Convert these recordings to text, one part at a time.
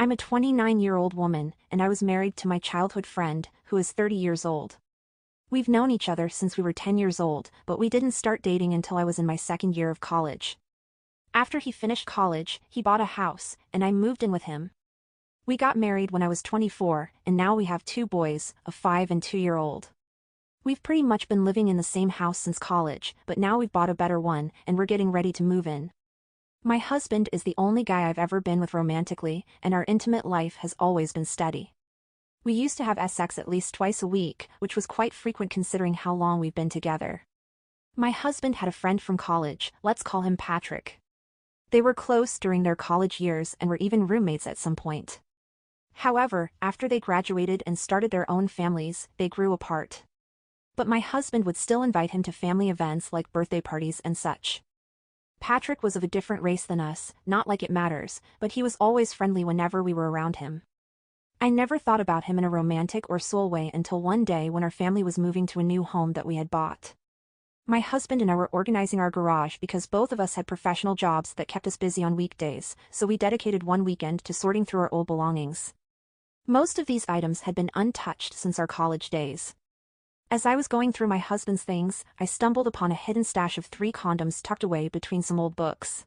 I'm a 29-year-old woman, and I was married to my childhood friend, who is 30 years old. We've known each other since we were 10 years old, but we didn't start dating until I was in my second year of college. After he finished college, he bought a house, and I moved in with him. We got married when I was 24, and now we have two boys, a 5 and 2-year-old. We've pretty much been living in the same house since college, but now we've bought a better one, and we're getting ready to move in. My husband is the only guy I've ever been with romantically, and our intimate life has always been steady. We used to have sex at least twice a week, which was quite frequent considering how long we've been together. My husband had a friend from college, let's call him Patrick. They were close during their college years and were even roommates at some point. However, after they graduated and started their own families, they grew apart. But my husband would still invite him to family events like birthday parties and such. Patrick was of a different race than us, not like it matters, but he was always friendly whenever we were around him. I never thought about him in a romantic or soul way until one day when our family was moving to a new home that we had bought. My husband and I were organizing our garage because both of us had professional jobs that kept us busy on weekdays, so we dedicated one weekend to sorting through our old belongings. Most of these items had been untouched since our college days. As I was going through my husband's things, I stumbled upon a hidden stash of 3 condoms tucked away between some old books.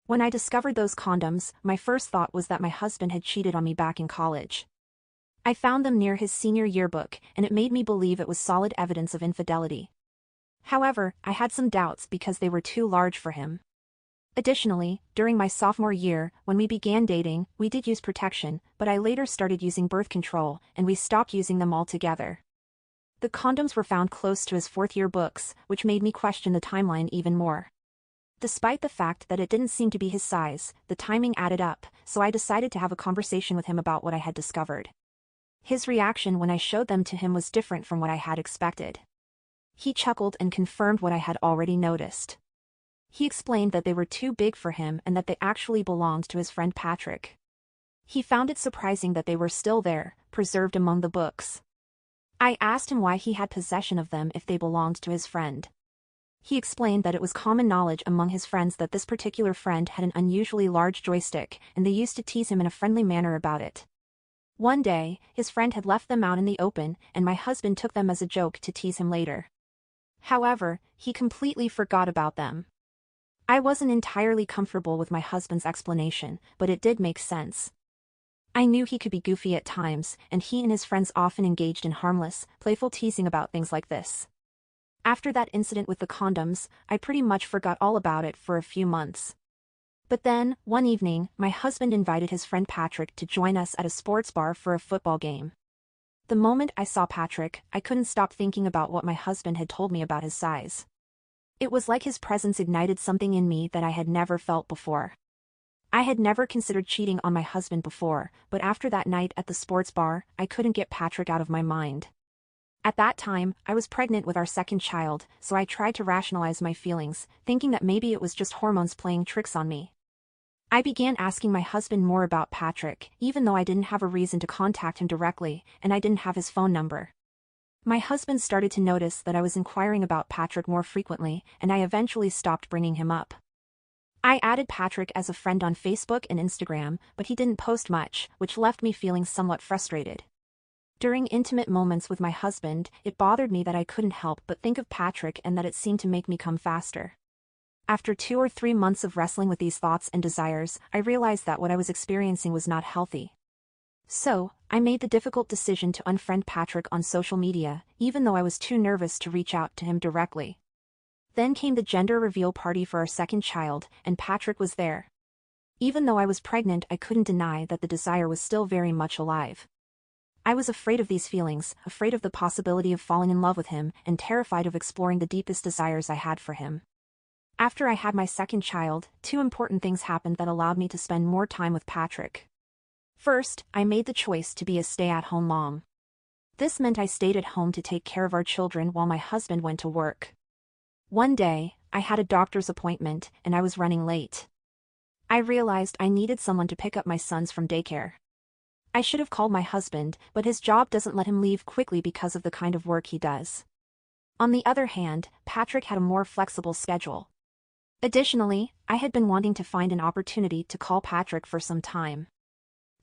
When I discovered those condoms, my first thought was that my husband had cheated on me back in college. I found them near his senior yearbook, and it made me believe it was solid evidence of infidelity. However, I had some doubts because they were too large for him. Additionally, during my sophomore year, when we began dating, we did use protection, but I later started using birth control, and we stopped using them altogether. The condoms were found close to his 4th-year books, which made me question the timeline even more. Despite the fact that it didn't seem to be his size, the timing added up, so I decided to have a conversation with him about what I had discovered. His reaction when I showed them to him was different from what I had expected. He chuckled and confirmed what I had already noticed. He explained that they were too big for him and that they actually belonged to his friend Patrick. He found it surprising that they were still there, preserved among the books. I asked him why he had possession of them if they belonged to his friend. He explained that it was common knowledge among his friends that this particular friend had an unusually large joystick, and they used to tease him in a friendly manner about it. One day, his friend had left them out in the open, and my husband took them as a joke to tease him later. However, he completely forgot about them. I wasn't entirely comfortable with my husband's explanation, but it did make sense. I knew he could be goofy at times, and he and his friends often engaged in harmless, playful teasing about things like this. After that incident with the condoms, I pretty much forgot all about it for a few months. But then, one evening, my husband invited his friend Patrick to join us at a sports bar for a football game. The moment I saw Patrick, I couldn't stop thinking about what my husband had told me about his size. It was like his presence ignited something in me that I had never felt before. I had never considered cheating on my husband before, but after that night at the sports bar, I couldn't get Patrick out of my mind. At that time, I was pregnant with our second child, so I tried to rationalize my feelings, thinking that maybe it was just hormones playing tricks on me. I began asking my husband more about Patrick, even though I didn't have a reason to contact him directly, and I didn't have his phone number. My husband started to notice that I was inquiring about Patrick more frequently, and I eventually stopped bringing him up. I added Patrick as a friend on Facebook and Instagram, but he didn't post much, which left me feeling somewhat frustrated. During intimate moments with my husband, it bothered me that I couldn't help but think of Patrick and that it seemed to make me come faster. After 2 or 3 months of wrestling with these thoughts and desires, I realized that what I was experiencing was not healthy. So, I made the difficult decision to unfriend Patrick on social media, even though I was too nervous to reach out to him directly. Then came the gender reveal party for our second child, and Patrick was there. Even though I was pregnant, I couldn't deny that the desire was still very much alive. I was afraid of these feelings, afraid of the possibility of falling in love with him, and terrified of exploring the deepest desires I had for him. After I had my second child, 2 important things happened that allowed me to spend more time with Patrick. First, I made the choice to be a stay-at-home mom. This meant I stayed at home to take care of our children while my husband went to work. One day, I had a doctor's appointment, and I was running late. I realized I needed someone to pick up my sons from daycare. I should have called my husband, but his job doesn't let him leave quickly because of the kind of work he does. On the other hand, Patrick had a more flexible schedule. Additionally, I had been wanting to find an opportunity to call Patrick for some time.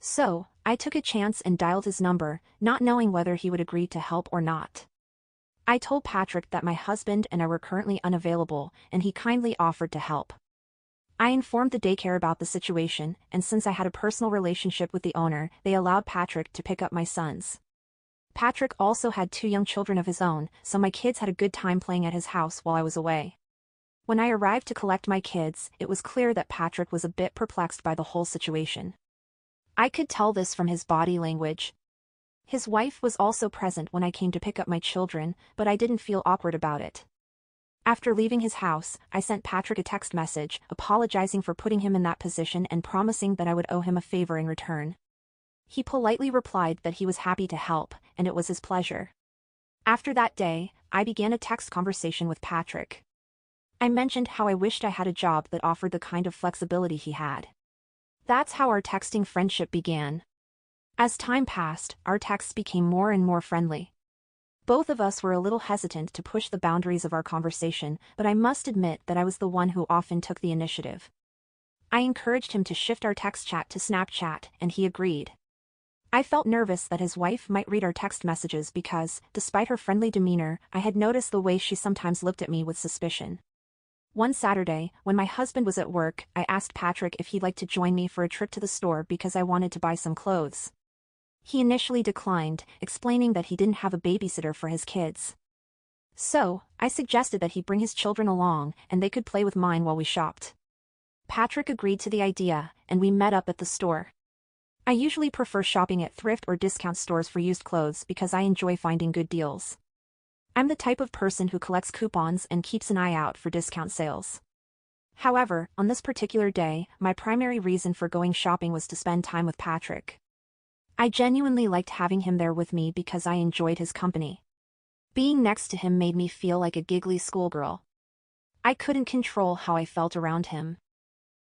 So, I took a chance and dialed his number, not knowing whether he would agree to help or not. I told Patrick that my husband and I were currently unavailable, and he kindly offered to help. I informed the daycare about the situation, and since I had a personal relationship with the owner, they allowed Patrick to pick up my sons. Patrick also had 2 young children of his own, so my kids had a good time playing at his house while I was away. When I arrived to collect my kids, it was clear that Patrick was a bit perplexed by the whole situation. I could tell this from his body language. His wife was also present when I came to pick up my children, but I didn't feel awkward about it. After leaving his house, I sent Patrick a text message, apologizing for putting him in that position and promising that I would owe him a favor in return. He politely replied that he was happy to help, and it was his pleasure. After that day, I began a text conversation with Patrick. I mentioned how I wished I had a job that offered the kind of flexibility he had. That's how our texting friendship began. As time passed, our texts became more and more friendly. Both of us were a little hesitant to push the boundaries of our conversation, but I must admit that I was the one who often took the initiative. I encouraged him to shift our text chat to Snapchat, and he agreed. I felt nervous that his wife might read our text messages because, despite her friendly demeanor, I had noticed the way she sometimes looked at me with suspicion. One Saturday, when my husband was at work, I asked Patrick if he'd like to join me for a trip to the store because I wanted to buy some clothes. He initially declined, explaining that he didn't have a babysitter for his kids. So, I suggested that he bring his children along, and they could play with mine while we shopped. Patrick agreed to the idea, and we met up at the store. I usually prefer shopping at thrift or discount stores for used clothes because I enjoy finding good deals. I'm the type of person who collects coupons and keeps an eye out for discount sales. However, on this particular day, my primary reason for going shopping was to spend time with Patrick. I genuinely liked having him there with me because I enjoyed his company. Being next to him made me feel like a giggly schoolgirl. I couldn't control how I felt around him.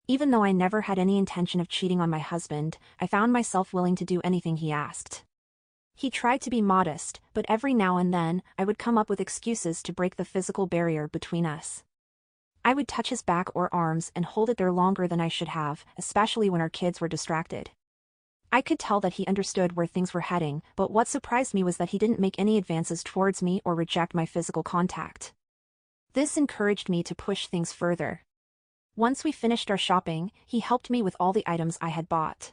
Even though I never had any intention of cheating on my husband, I found myself willing to do anything he asked. He tried to be modest, but every now and then, I would come up with excuses to break the physical barrier between us. I would touch his back or arms and hold it there longer than I should have, especially when our kids were distracted. I could tell that he understood where things were heading, but what surprised me was that he didn't make any advances towards me or reject my physical contact. This encouraged me to push things further. Once we finished our shopping, he helped me with all the items I had bought.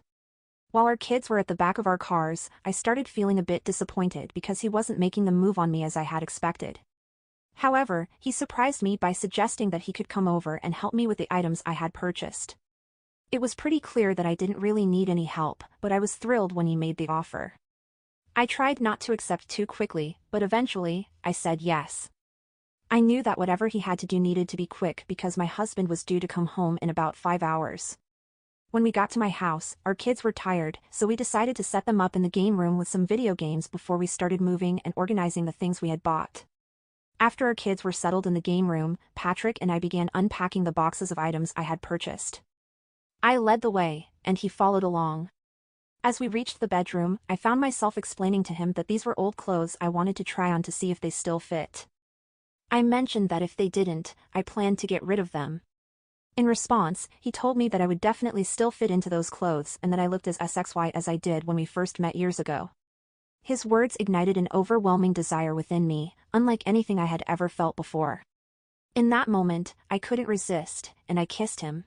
While our kids were at the back of our cars, I started feeling a bit disappointed because he wasn't making the move on me as I had expected. However, he surprised me by suggesting that he could come over and help me with the items I had purchased. It was pretty clear that I didn't really need any help, but I was thrilled when he made the offer. I tried not to accept too quickly, but eventually, I said yes. I knew that whatever he had to do needed to be quick because my husband was due to come home in about 5 hours. When we got to my house, our kids were tired, so we decided to set them up in the game room with some video games before we started moving and organizing the things we had bought. After our kids were settled in the game room, Patrick and I began unpacking the boxes of items I had purchased. I led the way, and he followed along. As we reached the bedroom, I found myself explaining to him that these were old clothes I wanted to try on to see if they still fit. I mentioned that if they didn't, I planned to get rid of them. In response, he told me that I would definitely still fit into those clothes and that I looked as sexy as I did when we first met years ago. His words ignited an overwhelming desire within me, unlike anything I had ever felt before. In that moment, I couldn't resist, and I kissed him.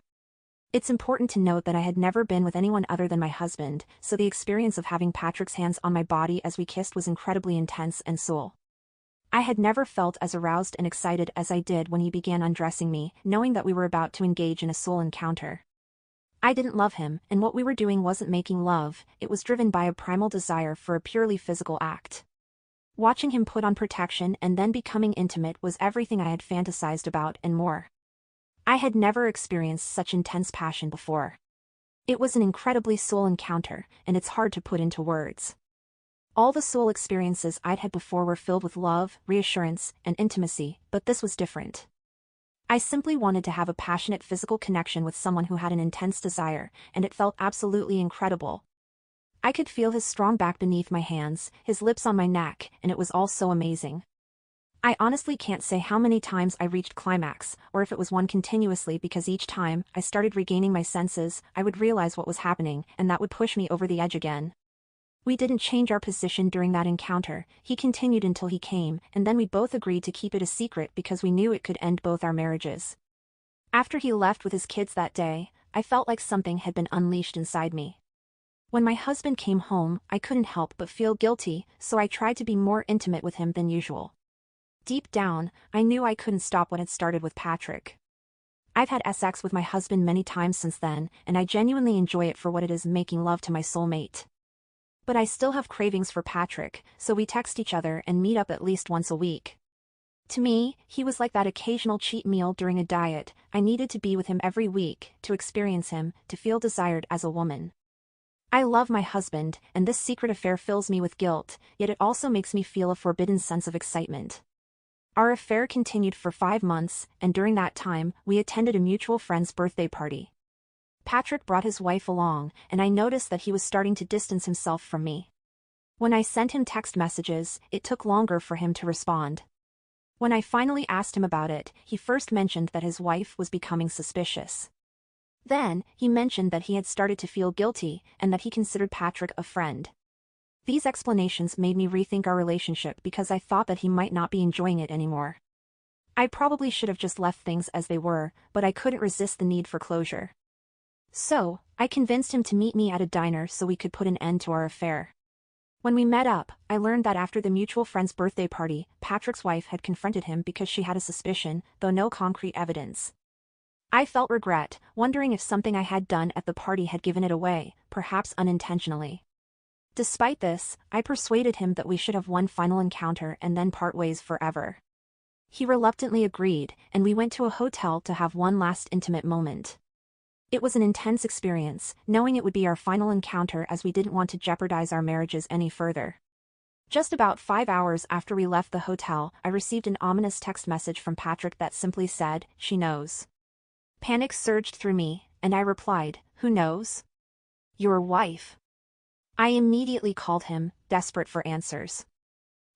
It's important to note that I had never been with anyone other than my husband, so the experience of having Patrick's hands on my body as we kissed was incredibly intense and soul. I had never felt as aroused and excited as I did when he began undressing me, knowing that we were about to engage in a soul encounter. I didn't love him, and what we were doing wasn't making love, it was driven by a primal desire for a purely physical act. Watching him put on protection and then becoming intimate was everything I had fantasized about and more. I had never experienced such intense passion before. It was an incredibly soul encounter, and it's hard to put into words. All the soul experiences I'd had before were filled with love, reassurance, and intimacy, but this was different. I simply wanted to have a passionate physical connection with someone who had an intense desire, and it felt absolutely incredible. I could feel his strong back beneath my hands, his lips on my neck, and it was all so amazing. I honestly can't say how many times I reached climax, or if it was one continuously, because each time I started regaining my senses, I would realize what was happening, and that would push me over the edge again. We didn't change our position during that encounter. He continued until he came, and then we both agreed to keep it a secret because we knew it could end both our marriages. After he left with his kids that day, I felt like something had been unleashed inside me. When my husband came home, I couldn't help but feel guilty, so I tried to be more intimate with him than usual. Deep down, I knew I couldn't stop what had started with Patrick. I've had sex with my husband many times since then, and I genuinely enjoy it for what it is, making love to my soulmate. But I still have cravings for Patrick, so we text each other and meet up at least once a week. To me, he was like that occasional cheat meal during a diet. I needed to be with him every week, to experience him, to feel desired as a woman. I love my husband, and this secret affair fills me with guilt, yet it also makes me feel a forbidden sense of excitement. Our affair continued for 5 months, and during that time, we attended a mutual friend's birthday party. Patrick brought his wife along, and I noticed that he was starting to distance himself from me. When I sent him text messages, it took longer for him to respond. When I finally asked him about it, he first mentioned that his wife was becoming suspicious. Then, he mentioned that he had started to feel guilty, and that he considered Patrick a friend. These explanations made me rethink our relationship because I thought that he might not be enjoying it anymore. I probably should have just left things as they were, but I couldn't resist the need for closure. So, I convinced him to meet me at a diner so we could put an end to our affair. When we met up, I learned that after the mutual friend's birthday party, Patrick's wife had confronted him because she had a suspicion, though no concrete evidence. I felt regret, wondering if something I had done at the party had given it away, perhaps unintentionally. Despite this, I persuaded him that we should have one final encounter and then part ways forever. He reluctantly agreed, and we went to a hotel to have one last intimate moment. It was an intense experience, knowing it would be our final encounter, as we didn't want to jeopardize our marriages any further. Just about 5 hours after we left the hotel, I received an ominous text message from Patrick that simply said, "She knows." Panic surged through me, and I replied, "Who knows?" "Your wife." I immediately called him, desperate for answers.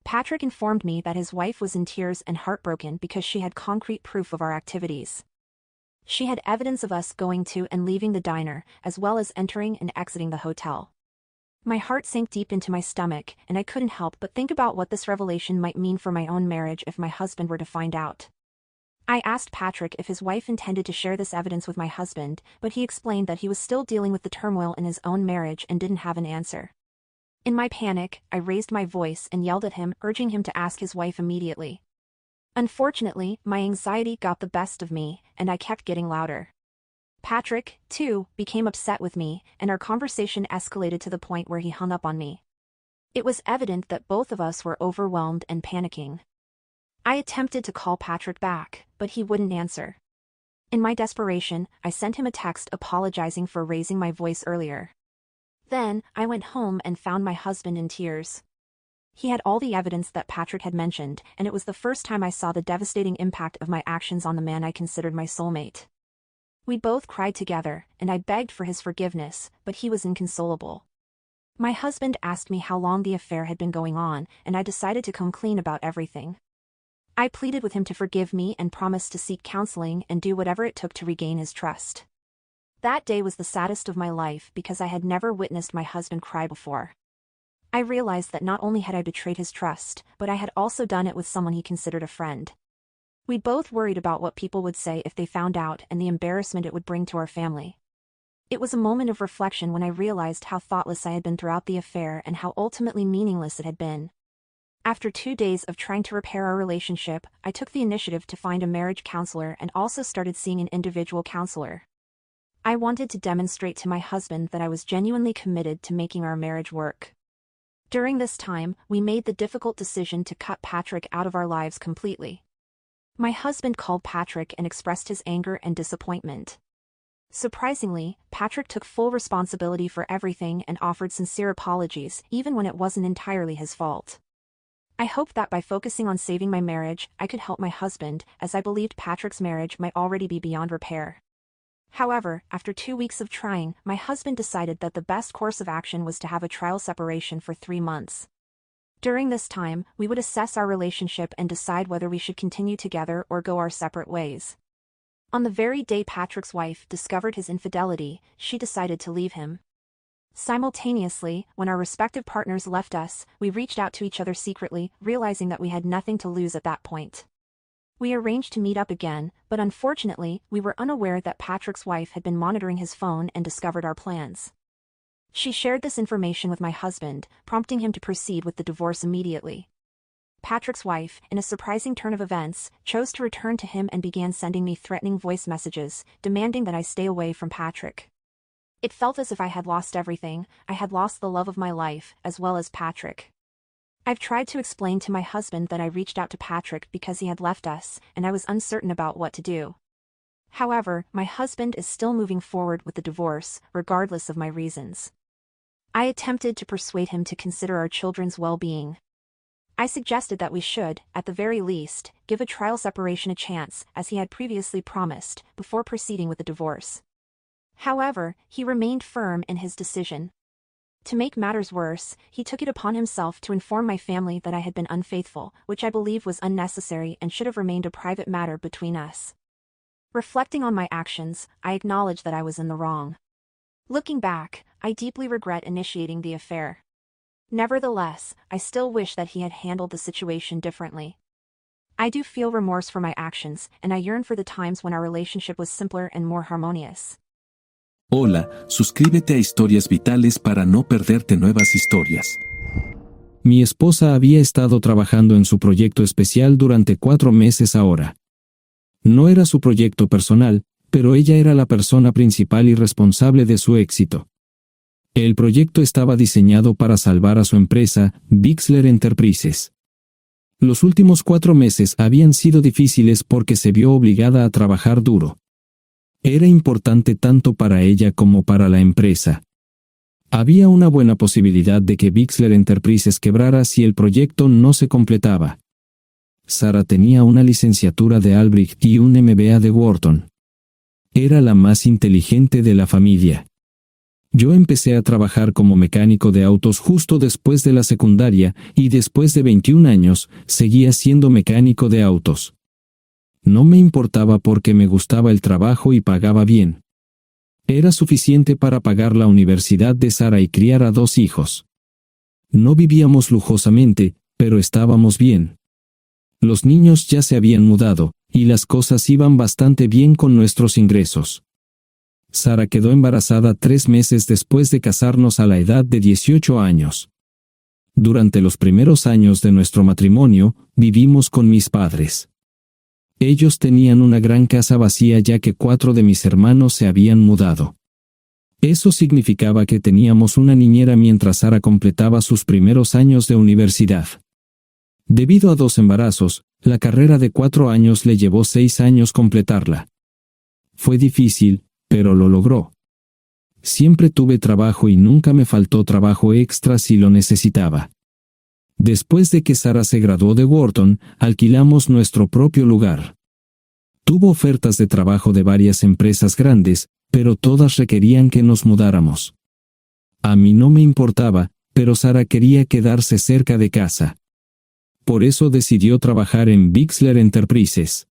Patrick informed me that his wife was in tears and heartbroken because she had concrete proof of our activities. She had evidence of us going to and leaving the diner, as well as entering and exiting the hotel. My heart sank deep into my stomach, and I couldn't help but think about what this revelation might mean for my own marriage if my husband were to find out. I asked Patrick if his wife intended to share this evidence with my husband, but he explained that he was still dealing with the turmoil in his own marriage and didn't have an answer. In my panic, I raised my voice and yelled at him, urging him to ask his wife immediately. Unfortunately, my anxiety got the best of me, and I kept getting louder. Patrick, too, became upset with me, and our conversation escalated to the point where he hung up on me. It was evident that both of us were overwhelmed and panicking. I attempted to call Patrick back, but he wouldn't answer. In my desperation, I sent him a text apologizing for raising my voice earlier. Then, I went home and found my husband in tears. He had all the evidence that Patrick had mentioned, and it was the first time I saw the devastating impact of my actions on the man I considered my soulmate. We both cried together, and I begged for his forgiveness, but he was inconsolable. My husband asked me how long the affair had been going on, and I decided to come clean about everything. I pleaded with him to forgive me and promised to seek counseling and do whatever it took to regain his trust. That day was the saddest of my life because I had never witnessed my husband cry before. I realized that not only had I betrayed his trust, but I had also done it with someone he considered a friend. We both worried about what people would say if they found out and the embarrassment it would bring to our family. It was a moment of reflection when I realized how thoughtless I had been throughout the affair and how ultimately meaningless it had been. After 2 days of trying to repair our relationship, I took the initiative to find a marriage counselor and also started seeing an individual counselor. I wanted to demonstrate to my husband that I was genuinely committed to making our marriage work. During this time, we made the difficult decision to cut Patrick out of our lives completely. My husband called Patrick and expressed his anger and disappointment. Surprisingly, Patrick took full responsibility for everything and offered sincere apologies, even when it wasn't entirely his fault. I hoped that by focusing on saving my marriage, I could help my husband, as I believed Patrick's marriage might already be beyond repair. However, after 2 weeks of trying, my husband decided that the best course of action was to have a trial separation for 3 months. During this time, we would assess our relationship and decide whether we should continue together or go our separate ways. On the very day Patrick's wife discovered his infidelity, she decided to leave him. Simultaneously, when our respective partners left us, we reached out to each other secretly, realizing that we had nothing to lose at that point. We arranged to meet up again, but unfortunately, we were unaware that Patrick's wife had been monitoring his phone and discovered our plans. She shared this information with my husband, prompting him to proceed with the divorce immediately. Patrick's wife, in a surprising turn of events, chose to return to him and began sending me threatening voice messages, demanding that I stay away from Patrick. It felt as if I had lost everything. I had lost the love of my life, as well as Patrick. I've tried to explain to my husband that I reached out to Patrick because he had left us, and I was uncertain about what to do. However, my husband is still moving forward with the divorce, regardless of my reasons. I attempted to persuade him to consider our children's well-being. I suggested that we should, at the very least, give a trial separation a chance, as he had previously promised, before proceeding with the divorce. However, he remained firm in his decision. To make matters worse, he took it upon himself to inform my family that I had been unfaithful, which I believe was unnecessary and should have remained a private matter between us. Reflecting on my actions, I acknowledge that I was in the wrong. Looking back, I deeply regret initiating the affair. Nevertheless, I still wish that he had handled the situation differently. I do feel remorse for my actions, and I yearn for the times when our relationship was simpler and more harmonious. Hola, suscríbete a Historias Vitales para no perderte nuevas historias. Mi esposa había estado trabajando en su proyecto especial durante 4 meses ahora. No era su proyecto personal, pero ella era la persona principal y responsable de su éxito. El proyecto estaba diseñado para salvar a su empresa, Bixler Enterprises. Los últimos 4 meses habían sido difíciles porque se vio obligada a trabajar duro. Era importante tanto para ella como para la empresa. Había una buena posibilidad de que Bixler Enterprises quebrara si el proyecto no se completaba. Sara tenía una licenciatura de Albrecht y un MBA de Wharton. Era la más inteligente de la familia. Yo empecé a trabajar como mecánico de autos justo después de la secundaria y después de 21 años seguía siendo mecánico de autos. No me importaba porque me gustaba el trabajo y pagaba bien. Era suficiente para pagar la universidad de Sara y criar a 2 hijos. No vivíamos lujosamente, pero estábamos bien. Los niños ya se habían mudado, y las cosas iban bastante bien con nuestros ingresos. Sara quedó embarazada 3 meses después de casarnos a la edad de 18 años. Durante los primeros años de nuestro matrimonio, vivimos con mis padres. Ellos tenían una gran casa vacía ya que 4 de mis hermanos se habían mudado. Eso significaba que teníamos una niñera mientras Sara completaba sus primeros años de universidad. Debido a 2 embarazos, la carrera de 4 años le llevó 6 años completarla. Fue difícil, pero lo logró. Siempre tuve trabajo y nunca me faltó trabajo extra si lo necesitaba. Después de que Sara se graduó de Wharton, alquilamos nuestro propio lugar. Tuvo ofertas de trabajo de varias empresas grandes, pero todas requerían que nos mudáramos. A mí no me importaba, pero Sara quería quedarse cerca de casa. Por eso decidió trabajar en Bixler Enterprises.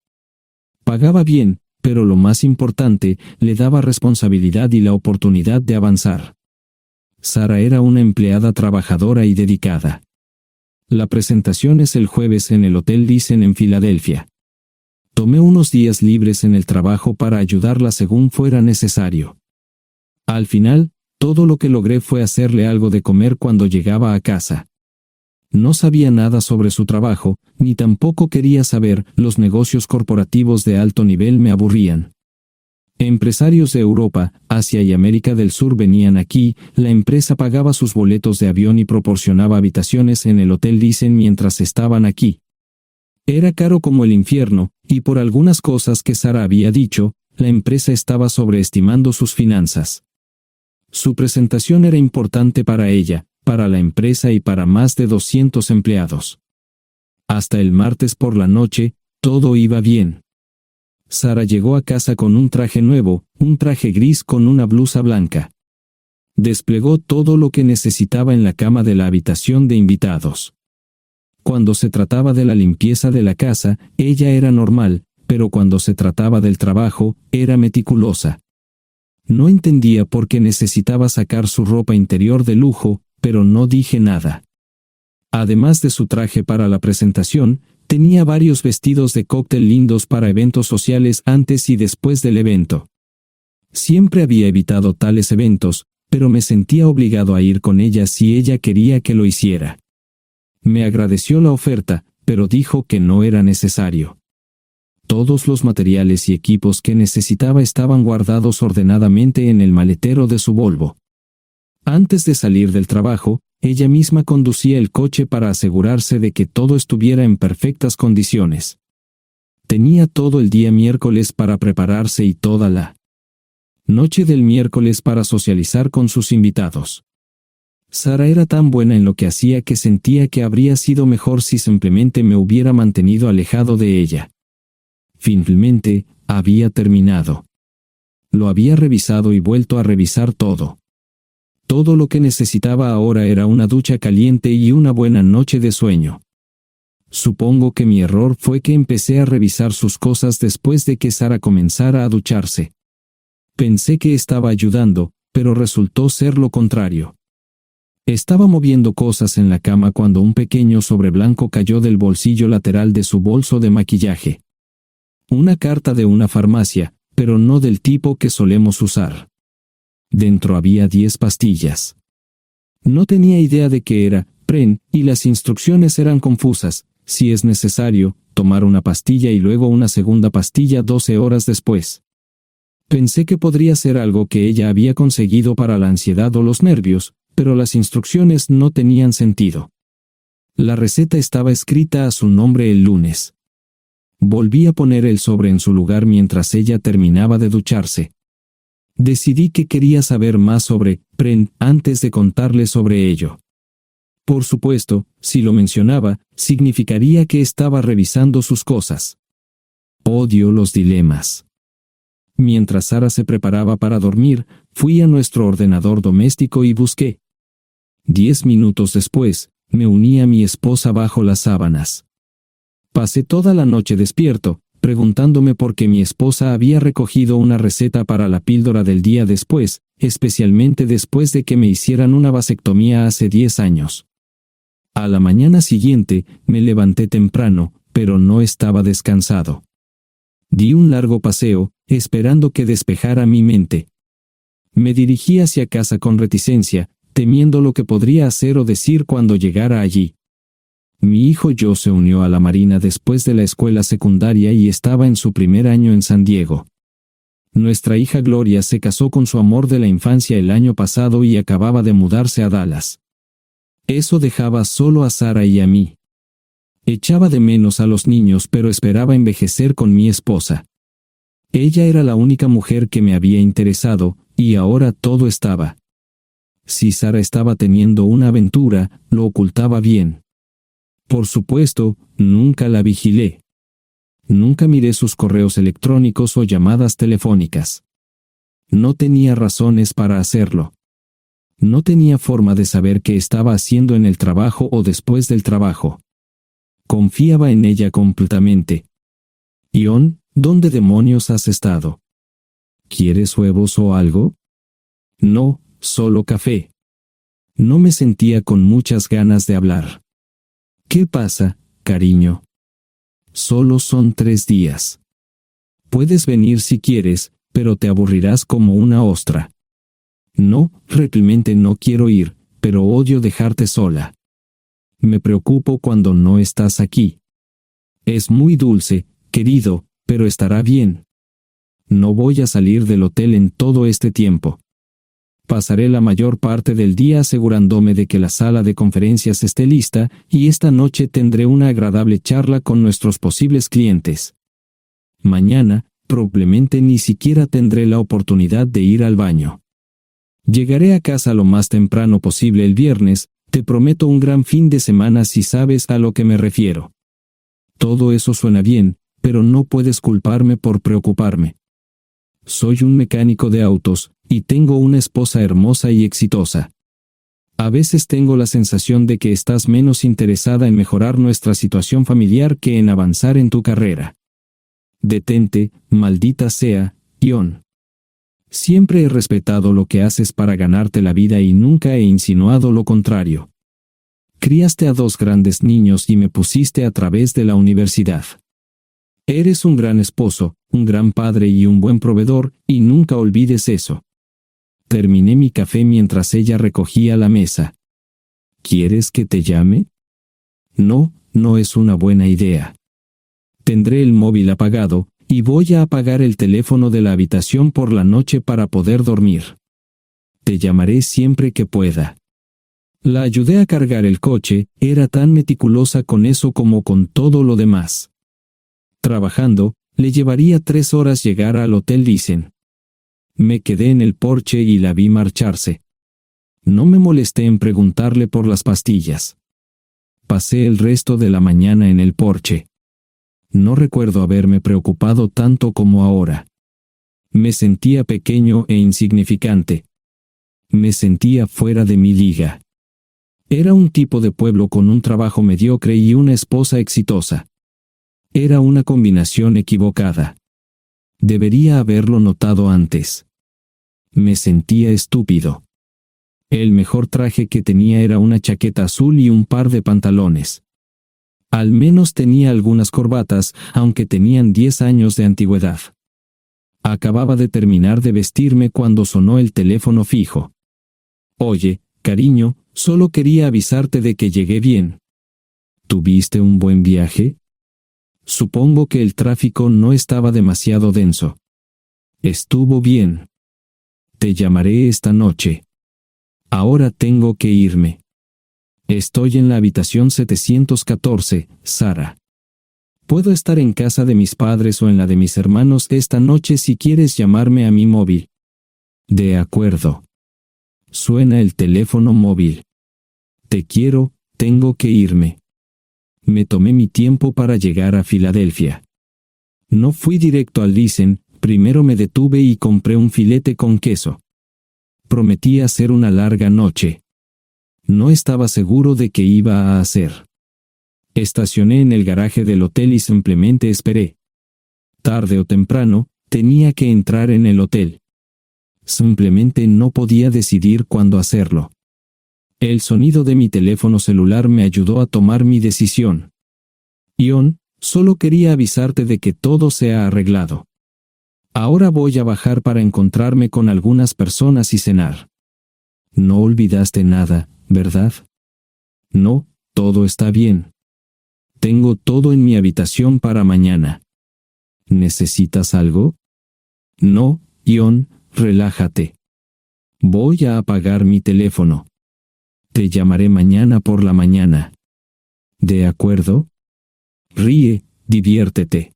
Pagaba bien, pero lo más importante, le daba responsabilidad y la oportunidad de avanzar. Sara era una empleada trabajadora y dedicada. La presentación es el jueves en el Hotel Thyssen en Filadelfia. Tomé unos días libres en el trabajo para ayudarla según fuera necesario. Al final, todo lo que logré fue hacerle algo de comer cuando llegaba a casa. No sabía nada sobre su trabajo, ni tampoco quería saber. Los negocios corporativos de alto nivel me aburrían. Empresarios de Europa, Asia y América del Sur venían aquí, la empresa pagaba sus boletos de avión y proporcionaba habitaciones en el Hotel Thyssen mientras estaban aquí. Era caro como el infierno, y por algunas cosas que Sara había dicho, la empresa estaba sobreestimando sus finanzas. Su presentación era importante para ella, para la empresa y para más de 200 empleados. Hasta el martes por la noche, todo iba bien. Sara llegó a casa con un traje nuevo, un traje gris con una blusa blanca. Desplegó todo lo que necesitaba en la cama de la habitación de invitados. Cuando se trataba de la limpieza de la casa, ella era normal, pero cuando se trataba del trabajo, era meticulosa. No entendía por qué necesitaba sacar su ropa interior de lujo, pero no dije nada. Además de su traje para la presentación, tenía varios vestidos de cóctel lindos para eventos sociales antes y después del evento. Siempre había evitado tales eventos, pero me sentía obligado a ir con ella si ella quería que lo hiciera. Me agradeció la oferta, pero dijo que no era necesario. Todos los materiales y equipos que necesitaba estaban guardados ordenadamente en el maletero de su Volvo. Antes de salir del trabajo, ella misma conducía el coche para asegurarse de que todo estuviera en perfectas condiciones. Tenía todo el día miércoles para prepararse y toda la noche del miércoles para socializar con sus invitados. Sara era tan buena en lo que hacía que sentía que habría sido mejor si simplemente me hubiera mantenido alejado de ella. Finalmente, había terminado. Lo había revisado y vuelto a revisar todo. Todo lo que necesitaba ahora era una ducha caliente y una buena noche de sueño. Supongo que mi error fue que empecé a revisar sus cosas después de que Sara comenzara a ducharse. Pensé que estaba ayudando, pero resultó ser lo contrario. Estaba moviendo cosas en la cama cuando un pequeño sobre blanco cayó del bolsillo lateral de su bolso de maquillaje. Una carta de una farmacia, pero no del tipo que solemos usar. Dentro había 10 pastillas. No tenía idea de qué era, Pren, y las instrucciones eran confusas. Si es necesario, tomar una pastilla y luego una segunda pastilla 12 horas después. Pensé que podría ser algo que ella había conseguido para la ansiedad o los nervios, pero las instrucciones no tenían sentido. La receta estaba escrita a su nombre el lunes. Volví a poner el sobre en su lugar mientras ella terminaba de ducharse. Decidí que quería saber más sobre Pren antes de contarle sobre ello. Por supuesto, si lo mencionaba, significaría que estaba revisando sus cosas. Odio los dilemas. Mientras Sara se preparaba para dormir, fui a nuestro ordenador doméstico y busqué. 10 minutos después, me uní a mi esposa bajo las sábanas. Pasé toda la noche despierto, preguntándome por qué mi esposa había recogido una receta para la píldora del día después, especialmente después de que me hicieran una vasectomía hace 10 años. A la mañana siguiente, me levanté temprano, pero no estaba descansado. Di un largo paseo, esperando que despejara mi mente. Me dirigí hacia casa con reticencia, temiendo lo que podría hacer o decir cuando llegara allí. Mi hijo Joe se unió a la Marina después de la escuela secundaria y estaba en su primer año en San Diego. Nuestra hija Gloria se casó con su amor de la infancia el año pasado y acababa de mudarse a Dallas. Eso dejaba solo a Sara y a mí. Echaba de menos a los niños, pero esperaba envejecer con mi esposa. Ella era la única mujer que me había interesado, y ahora todo estaba. Si Sara estaba teniendo una aventura, lo ocultaba bien. Por supuesto, nunca la vigilé. Nunca miré sus correos electrónicos o llamadas telefónicas. No tenía razones para hacerlo. No tenía forma de saber qué estaba haciendo en el trabajo o después del trabajo. Confiaba en ella completamente. Ion, ¿dónde demonios has estado? ¿Quieres huevos o algo? No, solo café. No me sentía con muchas ganas de hablar. ¿Qué pasa, cariño? Solo son 3 días. Puedes venir si quieres, pero te aburrirás como una ostra. No, realmente no quiero ir, pero odio dejarte sola. Me preocupo cuando no estás aquí. Es muy dulce, querido, pero estará bien. No voy a salir del hotel en todo este tiempo. Pasaré la mayor parte del día asegurándome de que la sala de conferencias esté lista, y esta noche tendré una agradable charla con nuestros posibles clientes. Mañana, probablemente ni siquiera tendré la oportunidad de ir al baño. Llegaré a casa lo más temprano posible el viernes, te prometo un gran fin de semana si sabes a lo que me refiero. Todo eso suena bien, pero no puedes culparme por preocuparme. Soy un mecánico de autos, y tengo una esposa hermosa y exitosa. A veces tengo la sensación de que estás menos interesada en mejorar nuestra situación familiar que en avanzar en tu carrera. Detente, maldita sea, Ion. Siempre he respetado lo que haces para ganarte la vida y nunca he insinuado lo contrario. Criaste a 2 grandes niños y me pusiste a través de la universidad. Eres un gran esposo, un gran padre y un buen proveedor, y nunca olvides eso. Terminé mi café mientras ella recogía la mesa. ¿Quieres que te llame? No, no es una buena idea. Tendré el móvil apagado, y voy a apagar el teléfono de la habitación por la noche para poder dormir. Te llamaré siempre que pueda. La ayudé a cargar el coche, era tan meticulosa con eso como con todo lo demás. Trabajando, le llevaría 3 horas llegar al Hotel Thyssen. Me quedé en el porche y la vi marcharse. No me molesté en preguntarle por las pastillas. Pasé el resto de la mañana en el porche. No recuerdo haberme preocupado tanto como ahora. Me sentía pequeño e insignificante. Me sentía fuera de mi liga. Era un tipo de pueblo con un trabajo mediocre y una esposa exitosa. Era una combinación equivocada. Debería haberlo notado antes. Me sentía estúpido. El mejor traje que tenía era una chaqueta azul y un par de pantalones. Al menos tenía algunas corbatas, aunque tenían 10 años de antigüedad. Acababa de terminar de vestirme cuando sonó el teléfono fijo. Oye, cariño, solo quería avisarte de que llegué bien. ¿Tuviste un buen viaje? Supongo que el tráfico no estaba demasiado denso. Estuvo bien. Te llamaré esta noche. Ahora tengo que irme. Estoy en la habitación 714, Sara. Puedo estar en casa de mis padres o en la de mis hermanos esta noche si quieres llamarme a mi móvil. De acuerdo. Suena el teléfono móvil. Te quiero, tengo que irme. Me tomé mi tiempo para llegar a Filadelfia. No fui directo al Thyssen, primero me detuve y compré un filete con queso. Prometí hacer una larga noche. No estaba seguro de qué iba a hacer. Estacioné en el garaje del hotel y simplemente esperé. Tarde o temprano, tenía que entrar en el hotel. Simplemente no podía decidir cuándo hacerlo. El sonido de mi teléfono celular me ayudó a tomar mi decisión. Ion, solo quería avisarte de que todo se ha arreglado. Ahora voy a bajar para encontrarme con algunas personas y cenar. No olvidaste nada, ¿verdad? No, todo está bien. Tengo todo en mi habitación para mañana. ¿Necesitas algo? No, Ion, relájate. Voy a apagar mi teléfono. Te llamaré mañana por la mañana. ¿De acuerdo? Ríe, diviértete.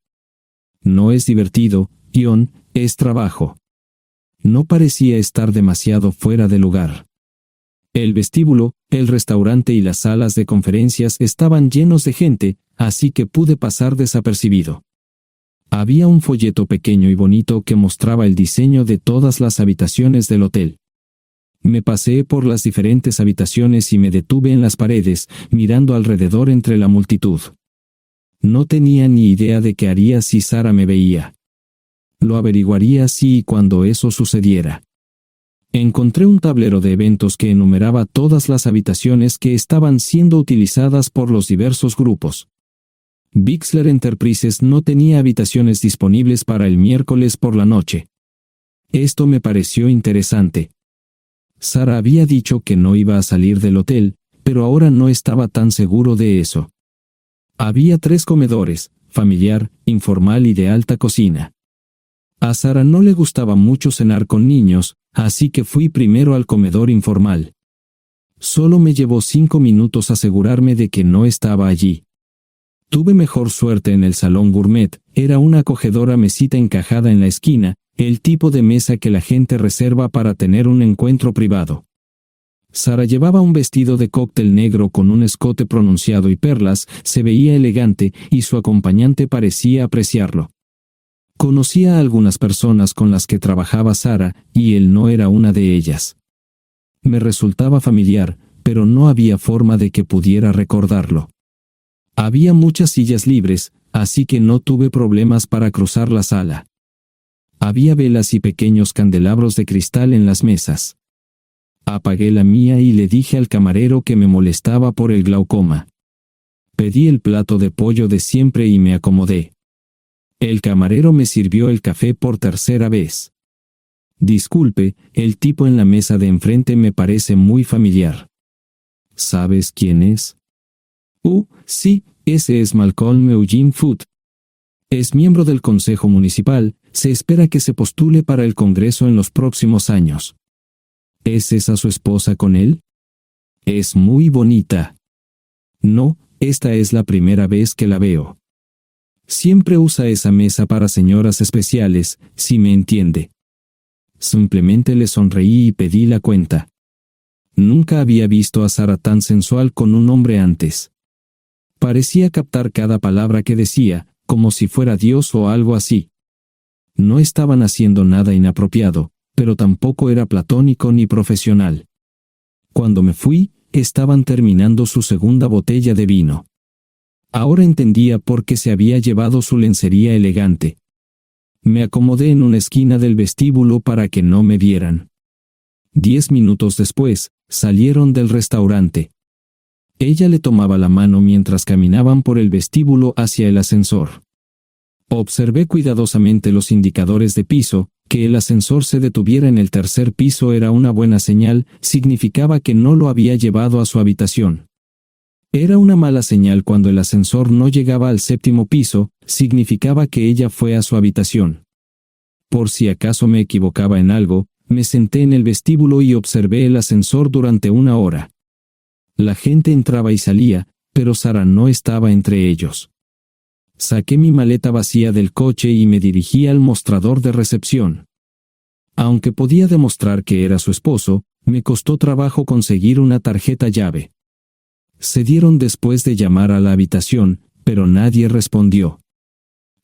No es divertido, Ion, es trabajo. No parecía estar demasiado fuera de lugar. El vestíbulo, el restaurante y las salas de conferencias estaban llenos de gente, así que pude pasar desapercibido. Había un folleto pequeño y bonito que mostraba el diseño de todas las habitaciones del hotel. Me paseé por las diferentes habitaciones y me detuve en las paredes, mirando alrededor entre la multitud. No tenía ni idea de qué haría si Sara me veía. Lo averiguaría si y cuando eso sucediera. Encontré un tablero de eventos que enumeraba todas las habitaciones que estaban siendo utilizadas por los diversos grupos. Bixler Enterprises no tenía habitaciones disponibles para el miércoles por la noche. Esto me pareció interesante. Sara había dicho que no iba a salir del hotel, pero ahora no estaba tan seguro de eso. Había 3 comedores, familiar, informal y de alta cocina. A Sara no le gustaba mucho cenar con niños, así que fui primero al comedor informal. Solo me llevó 5 minutos asegurarme de que no estaba allí. Tuve mejor suerte en el salón gourmet, era una acogedora mesita encajada en la esquina, el tipo de mesa que la gente reserva para tener un encuentro privado. Sara llevaba un vestido de cóctel negro con un escote pronunciado y perlas, se veía elegante y su acompañante parecía apreciarlo. Conocía a algunas personas con las que trabajaba Sara, y él no era una de ellas. Me resultaba familiar, pero no había forma de que pudiera recordarlo. Había muchas sillas libres, así que no tuve problemas para cruzar la sala. Había velas y pequeños candelabros de cristal en las mesas. Apagué la mía y le dije al camarero que me molestaba por el glaucoma. Pedí el plato de pollo de siempre y me acomodé. El camarero me sirvió el café por tercera vez. Disculpe, el tipo en la mesa de enfrente me parece muy familiar. ¿Sabes quién es? Sí, ese es Malcolm Eugene Foote. Es miembro del Consejo Municipal, se espera que se postule para el Congreso en los próximos años. ¿Es esa su esposa con él? Es muy bonita. No, esta es la primera vez que la veo. Siempre usa esa mesa para señoras especiales, si me entiende. Simplemente le sonreí y pedí la cuenta. Nunca había visto a Sara tan sensual con un hombre antes. Parecía captar cada palabra que decía, como si fuera Dios o algo así. No estaban haciendo nada inapropiado, pero tampoco era platónico ni profesional. Cuando me fui, estaban terminando su segunda botella de vino. Ahora entendía por qué se había llevado su lencería elegante. Me acomodé en una esquina del vestíbulo para que no me vieran. 10 minutos después, salieron del restaurante. Ella le tomaba la mano mientras caminaban por el vestíbulo hacia el ascensor. Observé cuidadosamente los indicadores de piso. Que el ascensor se detuviera en el tercer piso era una buena señal, significaba que no lo había llevado a su habitación. Era una mala señal cuando el ascensor no llegaba al séptimo piso, significaba que ella fue a su habitación. Por si acaso me equivocaba en algo, me senté en el vestíbulo y observé el ascensor durante 1 hora. La gente entraba y salía, pero Sara no estaba entre ellos. Saqué mi maleta vacía del coche y me dirigí al mostrador de recepción. Aunque podía demostrar que era su esposo, me costó trabajo conseguir una tarjeta llave. Se dieron después de llamar a la habitación, pero nadie respondió.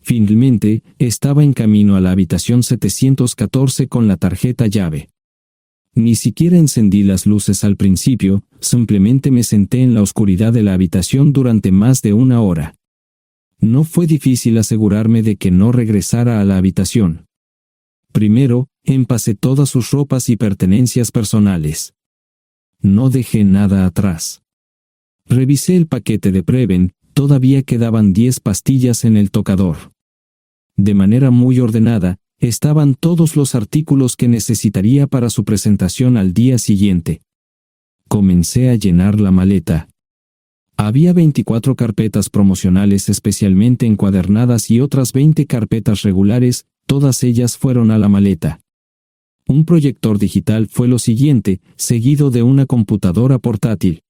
Finalmente, estaba en camino a la habitación 714 con la tarjeta llave. Ni siquiera encendí las luces al principio, simplemente me senté en la oscuridad de la habitación durante más de 1 hora. No fue difícil asegurarme de que no regresara a la habitación. Primero, empacé todas sus ropas y pertenencias personales. No dejé nada atrás. Revisé el paquete de Preven, todavía quedaban 10 pastillas en el tocador. De manera muy ordenada, estaban todos los artículos que necesitaría para su presentación al día siguiente. Comencé a llenar la maleta. Había 24 carpetas promocionales especialmente encuadernadas y otras 20 carpetas regulares, todas ellas fueron a la maleta. Un proyector digital fue lo siguiente, seguido de una computadora portátil.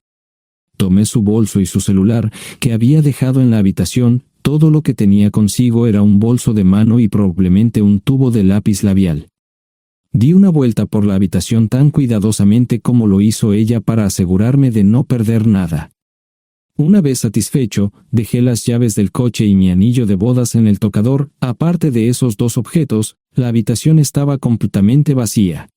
Tomé su bolso y su celular, que había dejado en la habitación. Todo lo que tenía consigo era un bolso de mano y probablemente un tubo de lápiz labial. Di una vuelta por la habitación tan cuidadosamente como lo hizo ella para asegurarme de no perder nada. Una vez satisfecho, dejé las llaves del coche y mi anillo de bodas en el tocador. Aparte de esos 2 objetos, la habitación estaba completamente vacía.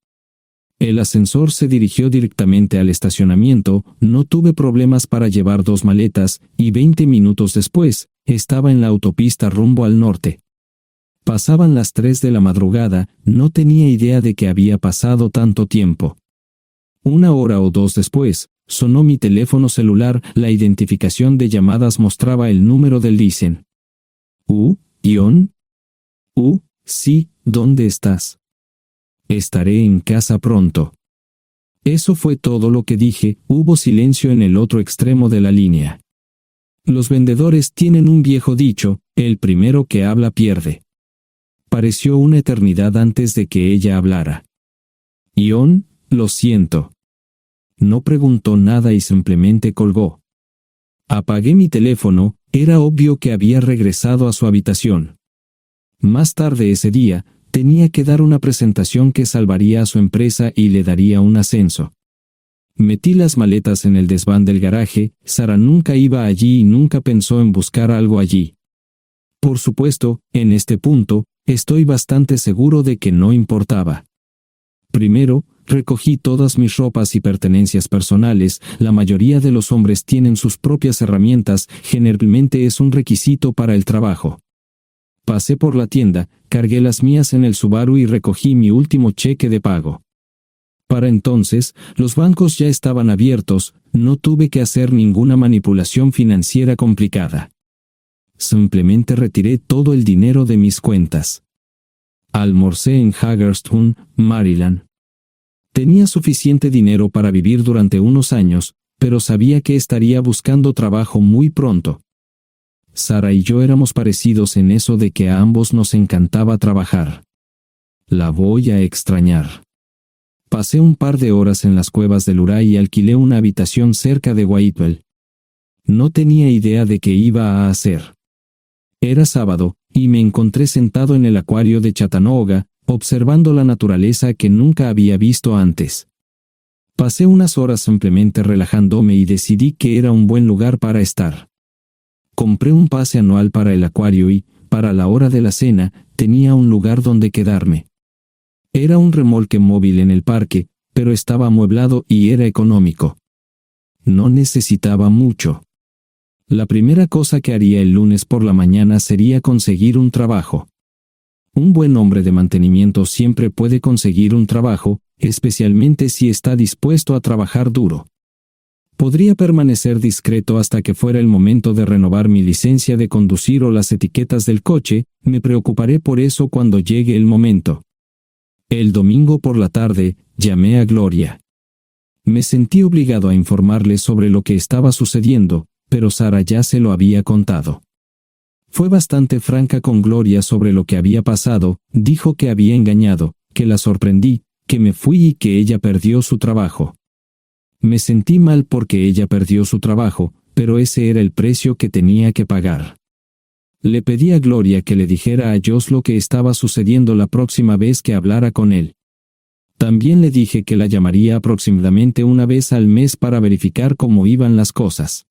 El ascensor se dirigió directamente al estacionamiento, no tuve problemas para llevar 2 maletas, y 20 minutos después, estaba en la autopista rumbo al norte. Pasaban las 3 de la madrugada, no tenía idea de que había pasado tanto tiempo. 1 hora o 2 después, sonó mi teléfono celular, la identificación de llamadas mostraba el número del Listen. ¿Ion? Sí, ¿dónde estás? Estaré en casa pronto. Eso fue todo lo que dije. Hubo silencio en el otro extremo de la línea. Los vendedores tienen un viejo dicho, el primero que habla pierde. Pareció una eternidad antes de que ella hablara. Ion, lo siento. No preguntó nada y simplemente colgó. Apagué mi teléfono, era obvio que había regresado a su habitación. Más tarde ese día, tenía que dar una presentación que salvaría a su empresa y le daría un ascenso. Metí las maletas en el desván del garaje. Sara nunca iba allí y nunca pensó en buscar algo allí. Por supuesto, en este punto, estoy bastante seguro de que no importaba. Primero, recogí todas mis ropas y pertenencias personales. La mayoría de los hombres tienen sus propias herramientas, generalmente es un requisito para el trabajo. Pasé por la tienda, cargué las mías en el Subaru y recogí mi último cheque de pago. Para entonces, los bancos ya estaban abiertos, no tuve que hacer ninguna manipulación financiera complicada. Simplemente retiré todo el dinero de mis cuentas. Almorcé en Hagerstown, Maryland. Tenía suficiente dinero para vivir durante unos años, pero sabía que estaría buscando trabajo muy pronto. Sara y yo éramos parecidos en eso de que a ambos nos encantaba trabajar. La voy a extrañar. Pasé un par de horas en las cuevas del Luray y alquilé una habitación cerca de Whitewell. No tenía idea de qué iba a hacer. Era sábado, y me encontré sentado en el acuario de Chattanooga, observando la naturaleza que nunca había visto antes. Pasé unas horas simplemente relajándome y decidí que era un buen lugar para estar. Compré un pase anual para el acuario y, para la hora de la cena, tenía un lugar donde quedarme. Era un remolque móvil en el parque, pero estaba amueblado y era económico. No necesitaba mucho. La primera cosa que haría el lunes por la mañana sería conseguir un trabajo. Un buen hombre de mantenimiento siempre puede conseguir un trabajo, especialmente si está dispuesto a trabajar duro. Podría permanecer discreto hasta que fuera el momento de renovar mi licencia de conducir o las etiquetas del coche, me preocuparé por eso cuando llegue el momento. El domingo por la tarde, llamé a Gloria. Me sentí obligado a informarle sobre lo que estaba sucediendo, pero Sara ya se lo había contado. Fue bastante franca con Gloria sobre lo que había pasado, dijo que había engañado, que la sorprendí, que me fui y que ella perdió su trabajo. Me sentí mal porque ella perdió su trabajo, pero ese era el precio que tenía que pagar. Le pedí a Gloria que le dijera a Josh lo que estaba sucediendo la próxima vez que hablara con él. También le dije que la llamaría aproximadamente una vez al mes para verificar cómo iban las cosas.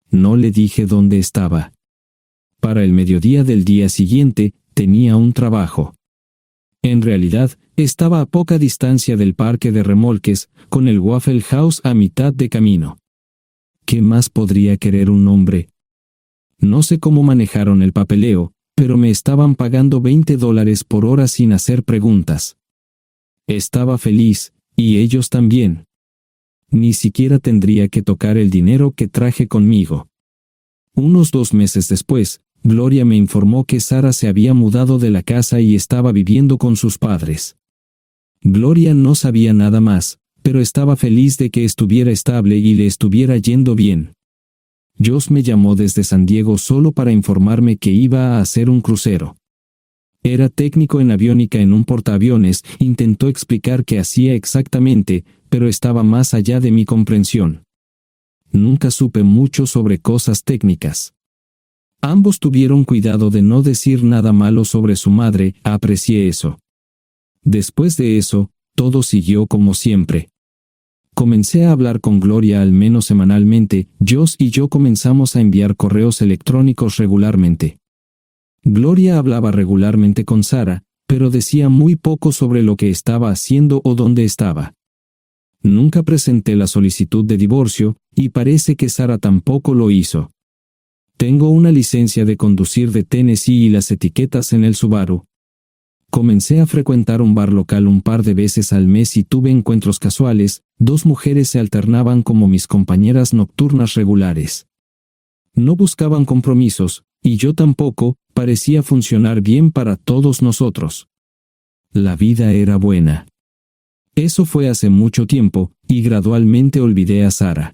No le dije dónde estaba. Para el mediodía del día siguiente, tenía un trabajo. En realidad, estaba a poca distancia del parque de remolques, con el Waffle House a mitad de camino. ¿Qué más podría querer un hombre? No sé cómo manejaron el papeleo, pero me estaban pagando $20 por hora sin hacer preguntas. Estaba feliz, y ellos también. Ni siquiera tendría que tocar el dinero que traje conmigo. Unos 2 meses después, Gloria me informó que Sara se había mudado de la casa y estaba viviendo con sus padres. Gloria no sabía nada más, pero estaba feliz de que estuviera estable y le estuviera yendo bien. Josh me llamó desde San Diego solo para informarme que iba a hacer un crucero. Era técnico en aviónica en un portaaviones, intentó explicar qué hacía exactamente, pero estaba más allá de mi comprensión. Nunca supe mucho sobre cosas técnicas. Ambos tuvieron cuidado de no decir nada malo sobre su madre, aprecié eso. Después de eso, todo siguió como siempre. Comencé a hablar con Gloria al menos semanalmente, Josh y yo comenzamos a enviar correos electrónicos regularmente. Gloria hablaba regularmente con Sara, pero decía muy poco sobre lo que estaba haciendo o dónde estaba. Nunca presenté la solicitud de divorcio, y parece que Sara tampoco lo hizo. Tengo una licencia de conducir de Tennessee y las etiquetas en el Subaru. Comencé a frecuentar un bar local un par de veces al mes y tuve encuentros casuales, 2 mujeres se alternaban como mis compañeras nocturnas regulares. No buscaban compromisos, y yo tampoco, parecía funcionar bien para todos nosotros. La vida era buena. Eso fue hace mucho tiempo, y gradualmente olvidé a Sara.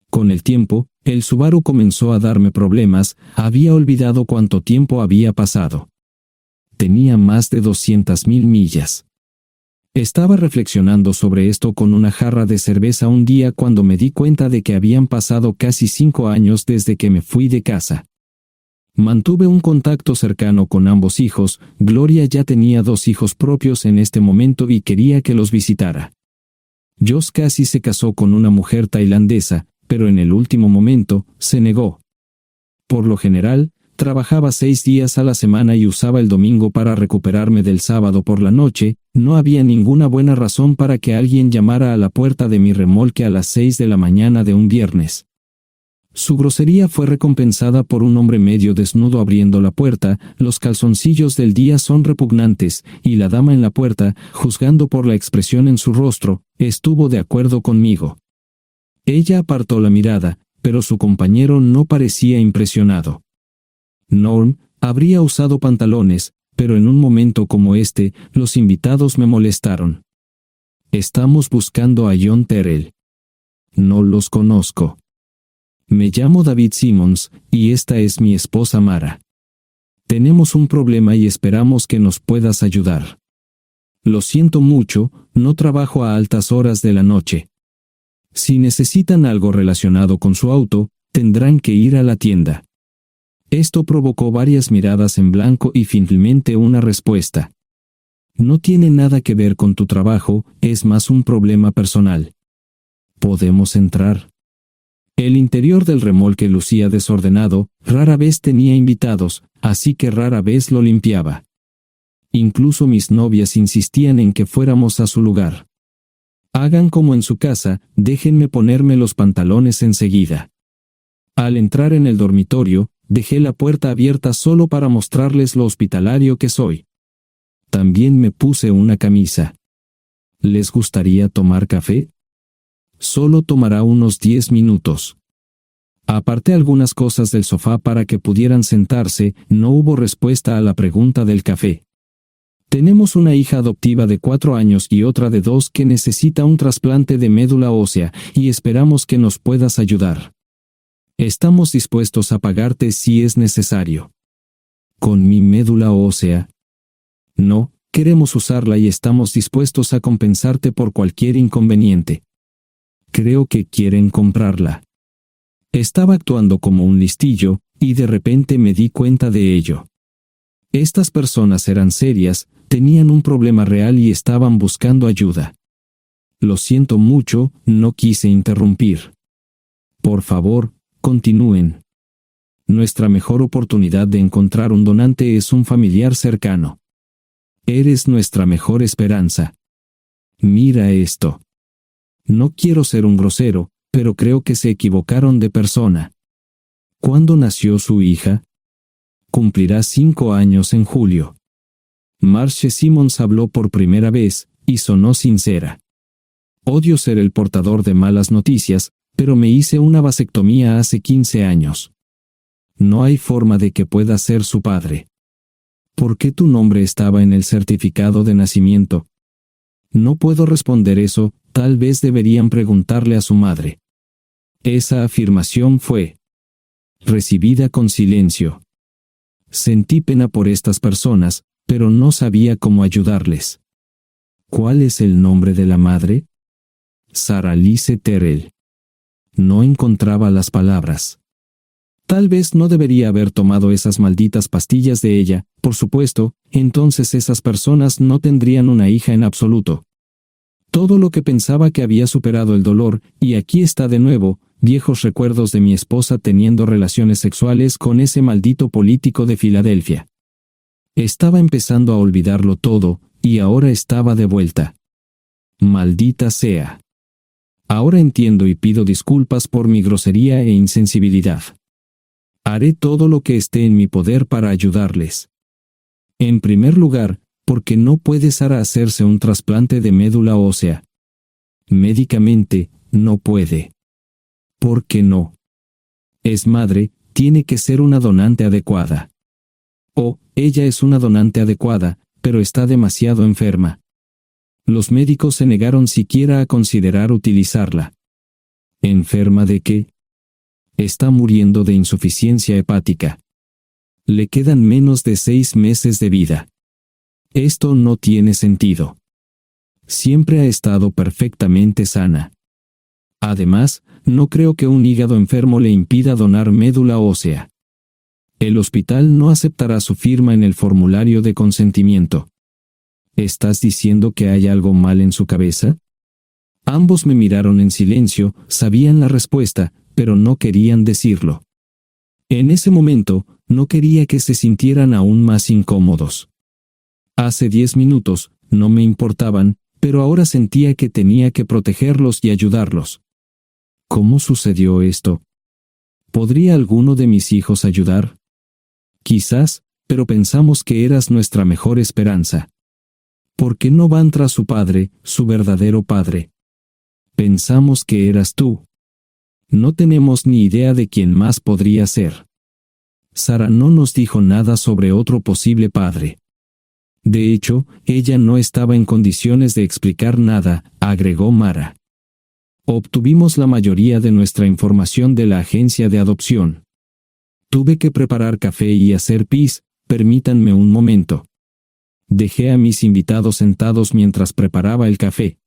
Con el tiempo, el Subaru comenzó a darme problemas, había olvidado cuánto tiempo había pasado. Tenía más de 200,000 millas. Estaba reflexionando sobre esto con una jarra de cerveza un día cuando me di cuenta de que habían pasado casi 5 años desde que me fui de casa. Mantuve un contacto cercano con ambos hijos, Gloria ya tenía 2 hijos propios en este momento y quería que los visitara. Josh casi se casó con una mujer tailandesa, pero en el último momento, se negó. Por lo general, Trabajaba 6 días a la semana y usaba el domingo para recuperarme del sábado por la noche. No había ninguna buena razón para que alguien llamara a la puerta de mi remolque a las 6 de la mañana de un viernes. Su grosería fue recompensada por un hombre medio desnudo abriendo la puerta. Los calzoncillos del día son repugnantes, y la dama en la puerta, juzgando por la expresión en su rostro, estuvo de acuerdo conmigo. Ella apartó la mirada, pero su compañero no parecía impresionado. Norm habría usado pantalones, pero en un momento como este, los invitados me molestaron. Estamos buscando a John Terrell. No los conozco. Me llamo David Simmons, y esta es mi esposa Mara. Tenemos un problema y esperamos que nos puedas ayudar. Lo siento mucho, no trabajo a altas horas de la noche. Si necesitan algo relacionado con su auto, tendrán que ir a la tienda. Esto provocó varias miradas en blanco y finalmente una respuesta. No tiene nada que ver con tu trabajo, es más un problema personal. ¿Podemos entrar? El interior del remolque lucía desordenado, rara vez tenía invitados, así que rara vez lo limpiaba. Incluso mis novias insistían en que fuéramos a su lugar. Hagan como en su casa, déjenme ponerme los pantalones enseguida. Al entrar en el dormitorio, dejé la puerta abierta solo para mostrarles lo hospitalario que soy. También me puse una camisa. ¿Les gustaría tomar café? Solo tomará unos 10 minutos. Aparté algunas cosas del sofá para que pudieran sentarse. No hubo respuesta a la pregunta del café. Tenemos una hija adoptiva de 4 años y otra de 2 que necesita un trasplante de médula ósea, y esperamos que nos puedas ayudar. Estamos dispuestos a pagarte si es necesario. ¿Con mi médula ósea? No, queremos usarla y estamos dispuestos a compensarte por cualquier inconveniente. Creo que quieren comprarla. Estaba actuando como un listillo, y de repente me di cuenta de ello. Estas personas eran serias, tenían un problema real y estaban buscando ayuda. Lo siento mucho, no quise interrumpir. Por favor, continúen. Nuestra mejor oportunidad de encontrar un donante es un familiar cercano. Eres nuestra mejor esperanza. Mira esto. No quiero ser un grosero, pero creo que se equivocaron de persona. ¿Cuándo nació su hija? Cumplirá 5 años en julio. Marche Simmons habló por primera vez, y sonó sincera. Odio ser el portador de malas noticias, pero me hice una vasectomía hace 15 años. No hay forma de que pueda ser su padre. ¿Por qué tu nombre estaba en el certificado de nacimiento? No puedo responder eso, tal vez deberían preguntarle a su madre. Esa afirmación fue recibida con silencio. Sentí pena por estas personas, pero no sabía cómo ayudarles. ¿Cuál es el nombre de la madre? Sarah Lise Terrell. No encontraba las palabras. Tal vez no debería haber tomado esas malditas pastillas de ella, por supuesto, entonces esas personas no tendrían una hija en absoluto. Todo lo que pensaba que había superado el dolor, y aquí está de nuevo, viejos recuerdos de mi esposa teniendo relaciones sexuales con ese maldito político de Filadelfia. Estaba empezando a olvidarlo todo, y ahora estaba de vuelta. Maldita sea. Ahora entiendo y pido disculpas por mi grosería e insensibilidad. Haré todo lo que esté en mi poder para ayudarles. En primer lugar, porque no puede Sara hacerse un trasplante de médula ósea. Médicamente, no puede. ¿Por qué no? Es madre, tiene que ser una donante adecuada. Oh, ella es una donante adecuada, pero está demasiado enferma. Los médicos se negaron siquiera a considerar utilizarla. ¿Enferma de qué? Está muriendo de insuficiencia hepática. Le quedan menos de 6 meses de vida. Esto no tiene sentido. Siempre ha estado perfectamente sana. Además, no creo que un hígado enfermo le impida donar médula ósea. El hospital no aceptará su firma en el formulario de consentimiento. ¿Estás diciendo que hay algo mal en su cabeza? Ambos me miraron en silencio, sabían la respuesta, pero no querían decirlo. En ese momento, no quería que se sintieran aún más incómodos. Hace 10 minutos, no me importaban, pero ahora sentía que tenía que protegerlos y ayudarlos. ¿Cómo sucedió esto? ¿Podría alguno de mis hijos ayudar? Quizás, pero pensamos que eras nuestra mejor esperanza. ¿Por qué no van tras su padre, su verdadero padre? Pensamos que eras tú. No tenemos ni idea de quién más podría ser. Sara no nos dijo nada sobre otro posible padre. De hecho, ella no estaba en condiciones de explicar nada, agregó Mara. Obtuvimos la mayoría de nuestra información de la agencia de adopción. Tuve que preparar café y hacer pis, permítanme un momento. Dejé a mis invitados sentados mientras preparaba el café.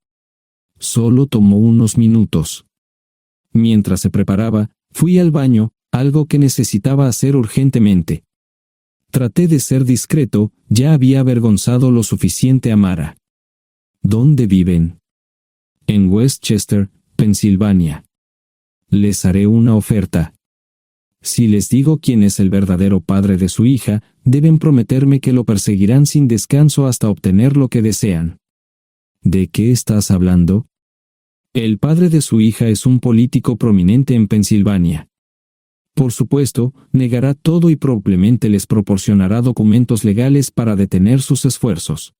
Solo tomó unos minutos. Mientras se preparaba, fui al baño, algo que necesitaba hacer urgentemente. Traté de ser discreto, ya había avergonzado lo suficiente a Mara. ¿Dónde viven? En Westchester, Pensilvania. Les haré una oferta. Si les digo quién es el verdadero padre de su hija, deben prometerme que lo perseguirán sin descanso hasta obtener lo que desean. ¿De qué estás hablando? El padre de su hija es un político prominente en Pensilvania. Por supuesto, negará todo y probablemente les proporcionará documentos legales para detener sus esfuerzos.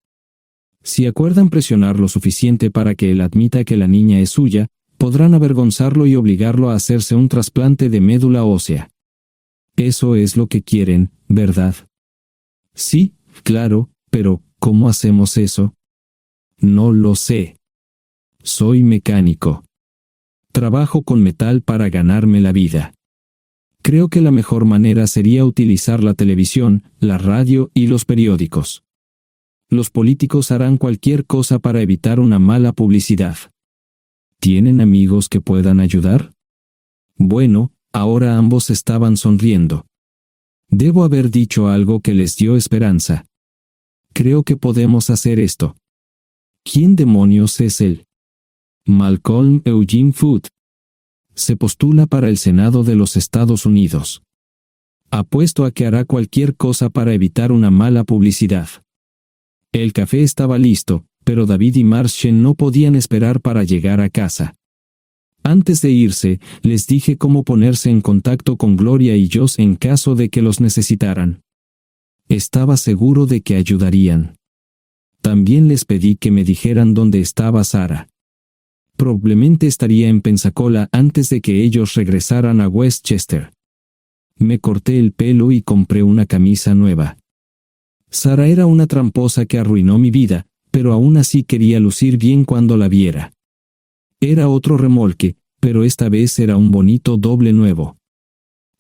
Si acuerdan presionar lo suficiente para que él admita que la niña es suya, podrán avergonzarlo y obligarlo a hacerse un trasplante de médula ósea. Eso es lo que quieren, ¿verdad? Sí, claro, pero ¿cómo hacemos eso? No lo sé. Soy mecánico. Trabajo con metal para ganarme la vida. Creo que la mejor manera sería utilizar la televisión, la radio y los periódicos. Los políticos harán cualquier cosa para evitar una mala publicidad. ¿Tienen amigos que puedan ayudar? Bueno, ahora ambos estaban sonriendo. Debo haber dicho algo que les dio esperanza. Creo que podemos hacer esto. ¿Quién demonios es él? Malcolm Eugene Foote. Se postula para el Senado de los Estados Unidos. Apuesto a que hará cualquier cosa para evitar una mala publicidad. El café estaba listo, pero David y Marshall no podían esperar para llegar a casa. Antes de irse, les dije cómo ponerse en contacto con Gloria y Josh en caso de que los necesitaran. Estaba seguro de que ayudarían. También les pedí que me dijeran dónde estaba Sara. Probablemente estaría en Pensacola antes de que ellos regresaran a Westchester. Me corté el pelo y compré una camisa nueva. Sara era una tramposa que arruinó mi vida, pero aún así quería lucir bien cuando la viera. Era otro remolque, pero esta vez era un bonito doble nuevo.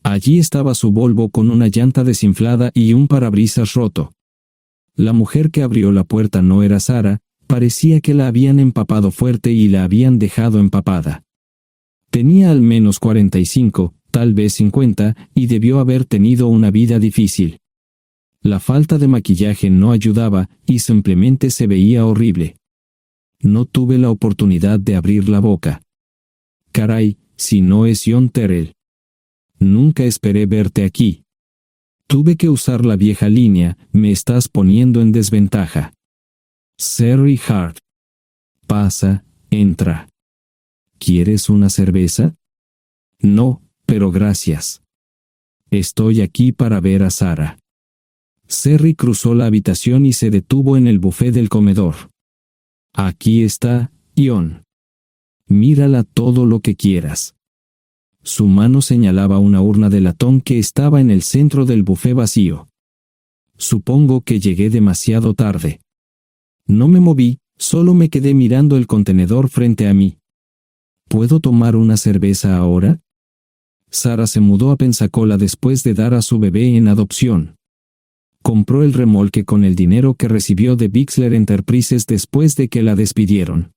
Allí estaba su Volvo con una llanta desinflada y un parabrisas roto. La mujer que abrió la puerta no era Sara, parecía que la habían empapado fuerte y la habían dejado empapada. Tenía al menos 45, tal vez 50, y debió haber tenido una vida difícil. La falta de maquillaje no ayudaba y simplemente se veía horrible. No tuve la oportunidad de abrir la boca. Caray, si no es John Terrell. Nunca esperé verte aquí. Tuve que usar la vieja línea, me estás poniendo en desventaja. Sherry Hart. Pasa, entra. ¿Quieres una cerveza? No, pero gracias. Estoy aquí para ver a Sara. Sherry cruzó la habitación y se detuvo en el buffet del comedor. Aquí está, John. Mírala todo lo que quieras. Su mano señalaba una urna de latón que estaba en el centro del buffet vacío. Supongo que llegué demasiado tarde. No me moví, solo me quedé mirando el contenedor frente a mí. ¿Puedo tomar una cerveza ahora? Sara se mudó a Pensacola después de dar a su bebé en adopción. Compró el remolque con el dinero que recibió de Bixler Enterprises después de que la despidieron.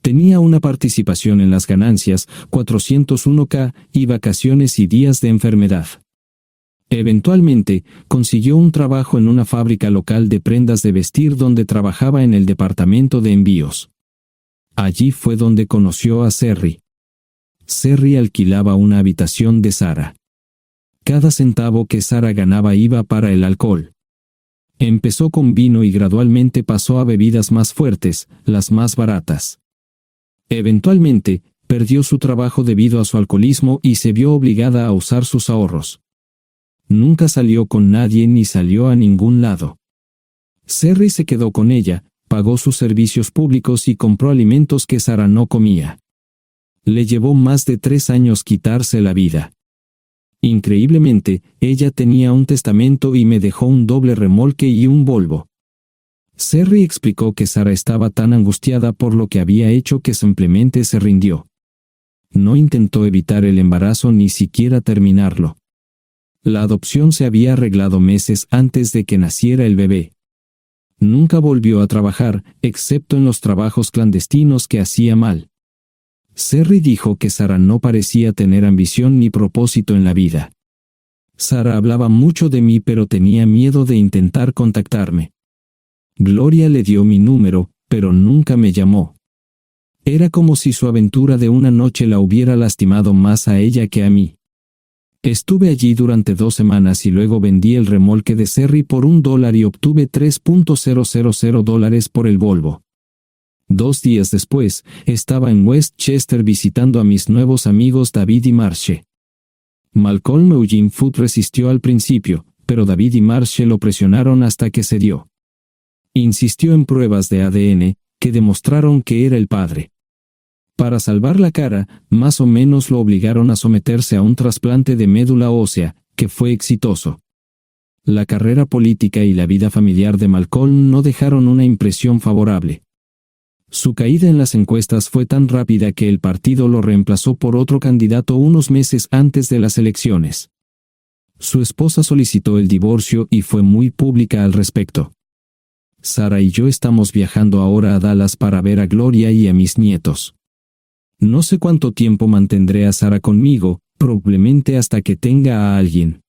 Tenía una participación en las ganancias, 401k, y vacaciones y días de enfermedad. Eventualmente, consiguió un trabajo en una fábrica local de prendas de vestir donde trabajaba en el departamento de envíos. Allí fue donde conoció a Sherry. Sherry alquilaba una habitación de Sara. Cada centavo que Sara ganaba iba para el alcohol. Empezó con vino y gradualmente pasó a bebidas más fuertes, las más baratas. Eventualmente, perdió su trabajo debido a su alcoholismo y se vio obligada a usar sus ahorros. Nunca salió con nadie ni salió a ningún lado. Serry se quedó con ella, pagó sus servicios públicos y compró alimentos que Sara no comía. Le llevó más de 3 años quitarse la vida. Increíblemente, ella tenía un testamento y me dejó un doble remolque y un Volvo. Serry explicó que Sara estaba tan angustiada por lo que había hecho que simplemente se rindió. No intentó evitar el embarazo ni siquiera terminarlo. La adopción se había arreglado meses antes de que naciera el bebé. Nunca volvió a trabajar, excepto en los trabajos clandestinos que hacía mal. Serry dijo que Sara no parecía tener ambición ni propósito en la vida. Sara hablaba mucho de mí pero tenía miedo de intentar contactarme. Gloria le dio mi número, pero nunca me llamó. Era como si su aventura de una noche la hubiera lastimado más a ella que a mí. Estuve allí durante 2 semanas y luego vendí el remolque de Serry por $1 y obtuve $3,000 por el Volvo. 2 días después, estaba en Westchester visitando a mis nuevos amigos David y Marche. Malcolm Eugene Foote resistió al principio, pero David y Marche lo presionaron hasta que cedió. Insistió en pruebas de ADN, que demostraron que era el padre. Para salvar la cara, más o menos lo obligaron a someterse a un trasplante de médula ósea, que fue exitoso. La carrera política y la vida familiar de Malcolm no dejaron una impresión favorable. Su caída en las encuestas fue tan rápida que el partido lo reemplazó por otro candidato unos meses antes de las elecciones. Su esposa solicitó el divorcio y fue muy pública al respecto. Sara y yo estamos viajando ahora a Dallas para ver a Gloria y a mis nietos. No sé cuánto tiempo mantendré a Sara conmigo, probablemente hasta que tenga a alguien.